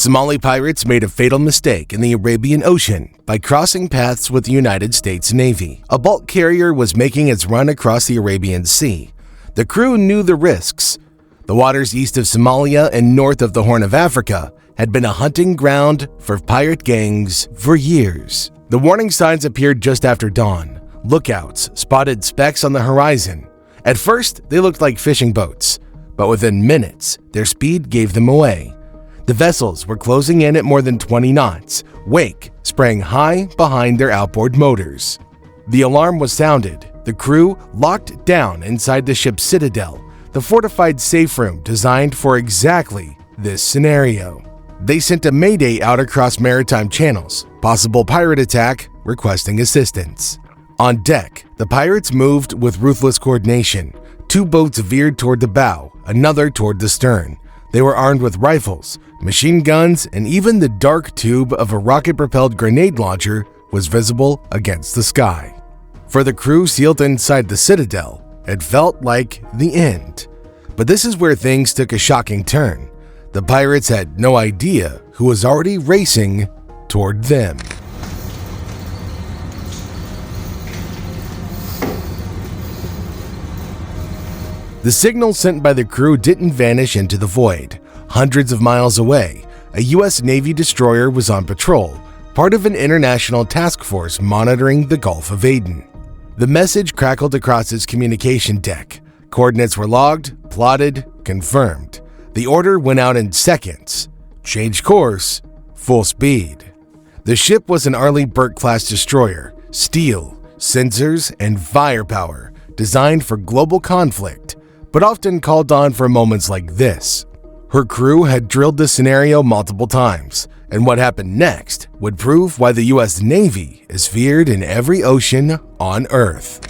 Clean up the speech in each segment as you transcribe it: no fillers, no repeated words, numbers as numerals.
Somali pirates made a fatal mistake in the Arabian Ocean by crossing paths with the United States Navy. A bulk carrier was making its run across the Arabian Sea. The crew knew the risks. The waters east of Somalia and north of the Horn of Africa had been a hunting ground for pirate gangs for years. The warning signs appeared just after dawn. Lookouts spotted specks on the horizon. At first, they looked like fishing boats, but within minutes, their speed gave them away. The vessels were closing in at more than 20 knots, wake spraying high behind their outboard motors. The alarm was sounded. The crew locked down inside the ship's citadel, the fortified safe room designed for exactly this scenario. They sent a mayday out across maritime channels, possible pirate attack, requesting assistance. On deck, the pirates moved with ruthless coordination. 2 boats veered toward the bow, another toward the stern. They were armed with rifles, machine guns, and even the dark tube of a rocket-propelled grenade launcher was visible against the sky. For the crew sealed inside the citadel, it felt like the end. But this is where things took a shocking turn. The pirates had no idea who was already racing toward them. The signal sent by the crew didn't vanish into the void. Hundreds of miles away, a U.S. Navy destroyer was on patrol, part of an international task force monitoring the Gulf of Aden. The message crackled across its communication deck. Coordinates were logged, plotted, confirmed. The order went out in seconds. Change course, full speed. The ship was an Arleigh Burke-class destroyer, steel, sensors, and firepower, designed for global conflict, but often called on for moments like this. Her crew had drilled the scenario multiple times, and what happened next would prove why the U.S. Navy is feared in every ocean on Earth.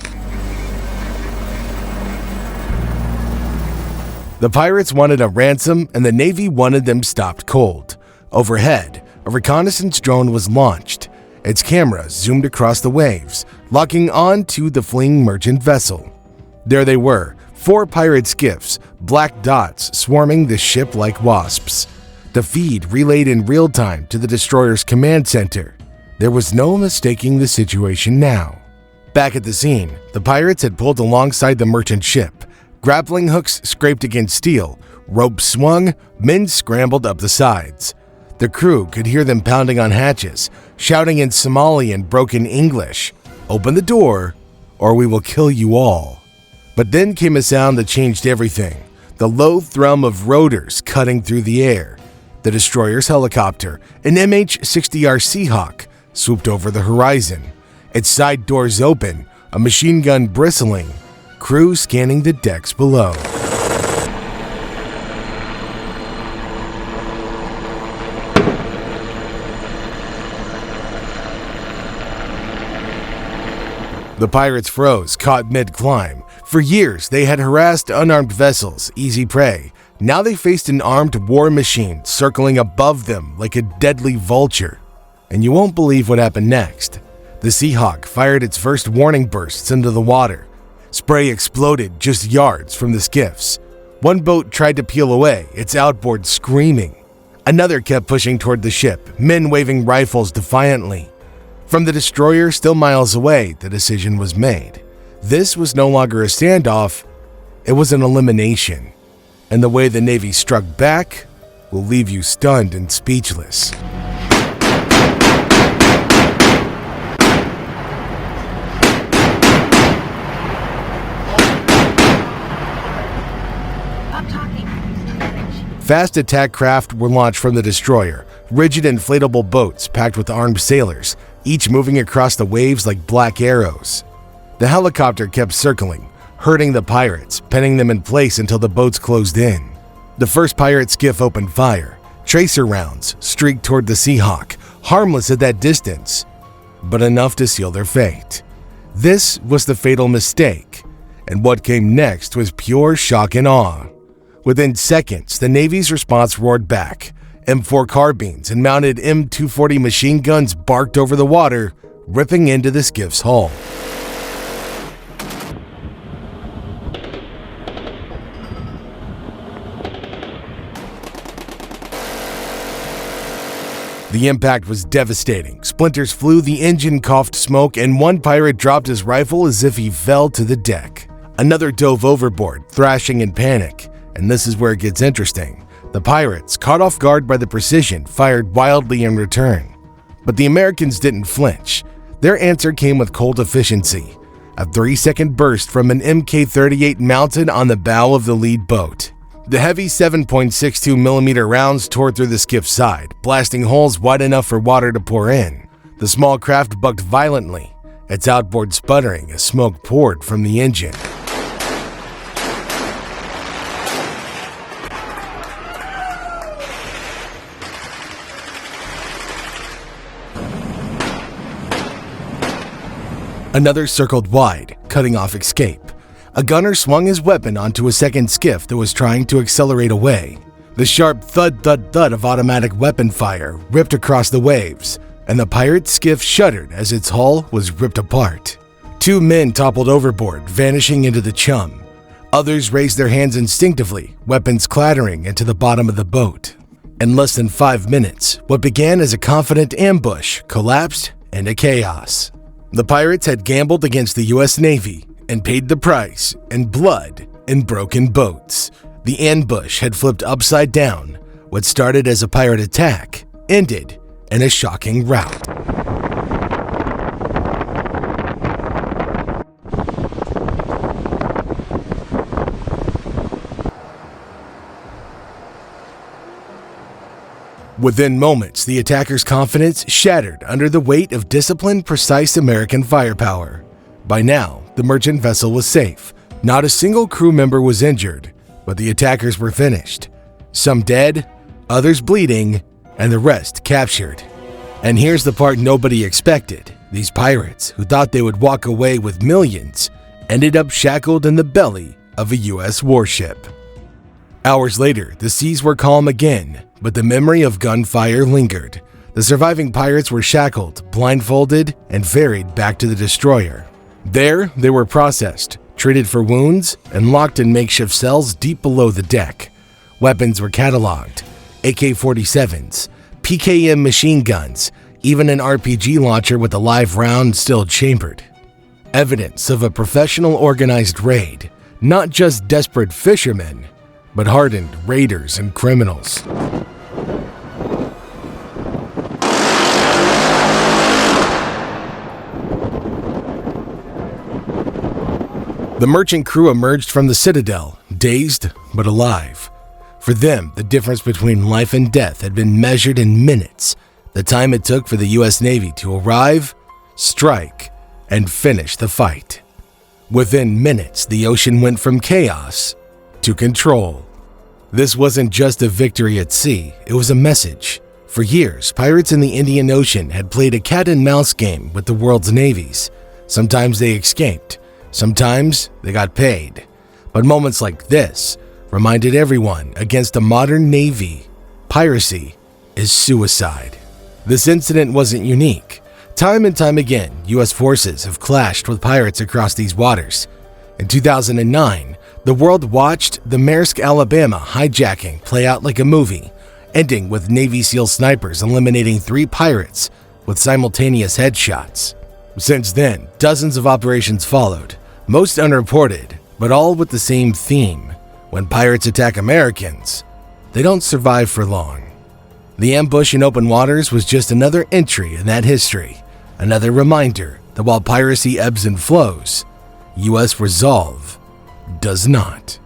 The pirates wanted a ransom, and the Navy wanted them stopped cold. Overhead, a reconnaissance drone was launched. Its cameras zoomed across the waves, locking on to the fleeing merchant vessel. There they were, 4 pirate skiffs, black dots swarming the ship like wasps. The feed relayed in real time to the destroyer's command center. There was no mistaking the situation now. Back at the scene, the pirates had pulled alongside the merchant ship. Grappling hooks scraped against steel, ropes swung, men scrambled up the sides. The crew could hear them pounding on hatches, shouting in Somali and broken English, "Open the door, or we will kill you all." But then came a sound that changed everything, the low thrum of rotors cutting through the air. The destroyer's helicopter, an MH-60R Seahawk, swooped over the horizon. Its side doors open, a machine gun bristling, crew scanning the decks below. The pirates froze, caught mid-climb. For years, they had harassed unarmed vessels, easy prey. Now they faced an armed war machine circling above them like a deadly vulture. And you won't believe what happened next. The Seahawk fired its first warning bursts into the water. Spray exploded just yards from the skiffs. One boat tried to peel away, its outboard screaming. Another kept pushing toward the ship, men waving rifles defiantly. From the destroyer still miles away, the decision was made. This was no longer a standoff, it was an elimination. And the way the Navy struck back will leave you stunned and speechless. Fast attack craft were launched from the destroyer, rigid inflatable boats packed with armed sailors, each moving across the waves like black arrows. The helicopter kept circling, hurting the pirates, pinning them in place until the boats closed in. The first pirate skiff opened fire. Tracer rounds streaked toward the Seahawk, harmless at that distance, but enough to seal their fate. This was the fatal mistake, and what came next was pure shock and awe. Within seconds, the Navy's response roared back. M4 carbines and mounted M240 machine guns barked over the water, ripping into the skiff's hull. The impact was devastating. Splinters flew, the engine coughed smoke, and one pirate dropped his rifle as if he fell to the deck. Another dove overboard, thrashing in panic. And this is where it gets interesting. The pirates, caught off guard by the precision, fired wildly in return. But the Americans didn't flinch. Their answer came with cold efficiency. A 3-second burst from an Mk-38 mounted on the bow of the lead boat. The heavy 7.62mm rounds tore through the skiff's side, blasting holes wide enough for water to pour in. The small craft bucked violently, its outboard sputtering as smoke poured from the engine. Another circled wide, cutting off escape. A gunner swung his weapon onto a second skiff that was trying to accelerate away. The sharp thud-thud-thud of automatic weapon fire ripped across the waves, and the pirate skiff shuddered as its hull was ripped apart. 2 men toppled overboard, vanishing into the chum. Others raised their hands instinctively, weapons clattering into the bottom of the boat. In less than 5 minutes, what began as a confident ambush collapsed into chaos. The pirates had gambled against the U.S. Navy and paid the price in blood and broken boats. The ambush had flipped upside down. What started as a pirate attack ended in a shocking rout. Within moments, the attackers' confidence shattered under the weight of disciplined, precise American firepower. By now, the merchant vessel was safe. Not a single crew member was injured, but the attackers were finished. Some dead, others bleeding, and the rest captured. And here's the part nobody expected. These pirates, who thought they would walk away with millions, ended up shackled in the belly of a U.S. warship. Hours later, the seas were calm again, but the memory of gunfire lingered. The surviving pirates were shackled, blindfolded, and ferried back to the destroyer. There, they were processed, treated for wounds, and locked in makeshift cells deep below the deck. Weapons were cataloged: AK-47s, PKM machine guns, even an RPG launcher with a live round still chambered. Evidence of a professional organized raid, not just desperate fishermen, but hardened raiders and criminals. The merchant crew emerged from the citadel, dazed but alive. For them, the difference between life and death had been measured in minutes, the time it took for the U.S. Navy to arrive, strike, and finish the fight. Within minutes, the ocean went from chaos to control. This wasn't just a victory at sea, it was a message. For years, pirates in the Indian Ocean had played a cat-and-mouse game with the world's navies. Sometimes they escaped, sometimes they got paid. But moments like this reminded everyone against a modern navy, piracy is suicide. This incident wasn't unique. Time and time again, U.S. forces have clashed with pirates across these waters. In 2009, the world watched the Maersk, Alabama hijacking play out like a movie, ending with Navy SEAL snipers eliminating 3 pirates with simultaneous headshots. Since then, dozens of operations followed, most unreported, but all with the same theme. When pirates attack Americans, they don't survive for long. The ambush in open waters was just another entry in that history, another reminder that while piracy ebbs and flows, U.S. resolve does not.